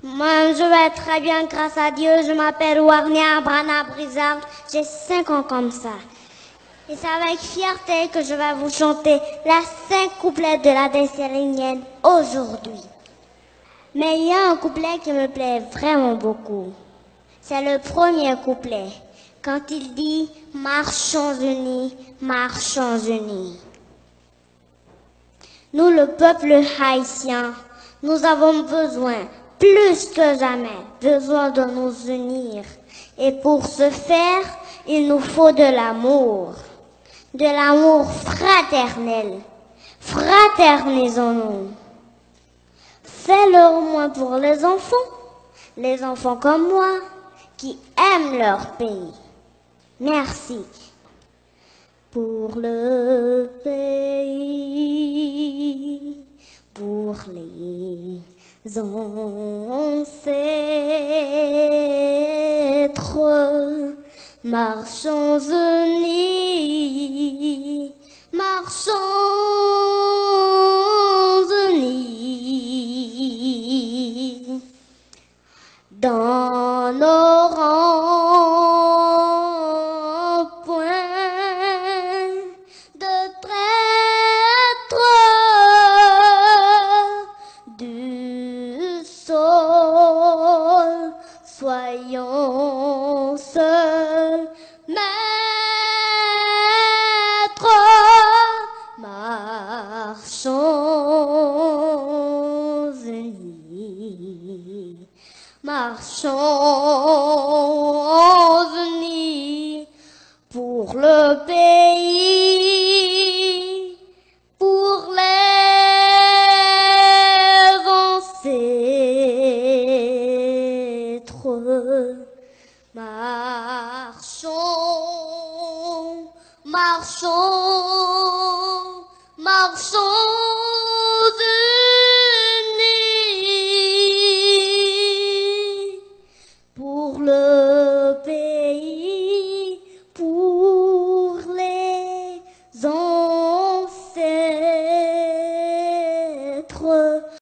Moi, je vais très bien, grâce à Dieu. Je m'appelle Warnia Brana Brizard. J'ai 5 ans comme ça. Et c'est avec fierté que je vais vous chanter les 5 couplets de la Dessalinienne aujourd'hui. Mais il y a un couplet qui me plaît vraiment beaucoup. C'est le premier couplet. Quand il dit « Marchons unis, marchons unis ». Nous, le peuple haïtien, nous avons besoin, plus que jamais, besoin de nous unir. Et pour ce faire, il nous faut de l'amour fraternel. Fraternisons-nous. Fais-le au moins pour les enfants comme moi, qui aiment leur pays. Merci. Pour le pays, pour les ancêtres, marchons unis, marchons unis, dans nos rangs, point de traître du sol, soyons seuls maîtres, marchons unis, marchons unis pour le pays, pour les ancêtres. Marchons, marchons, marchons.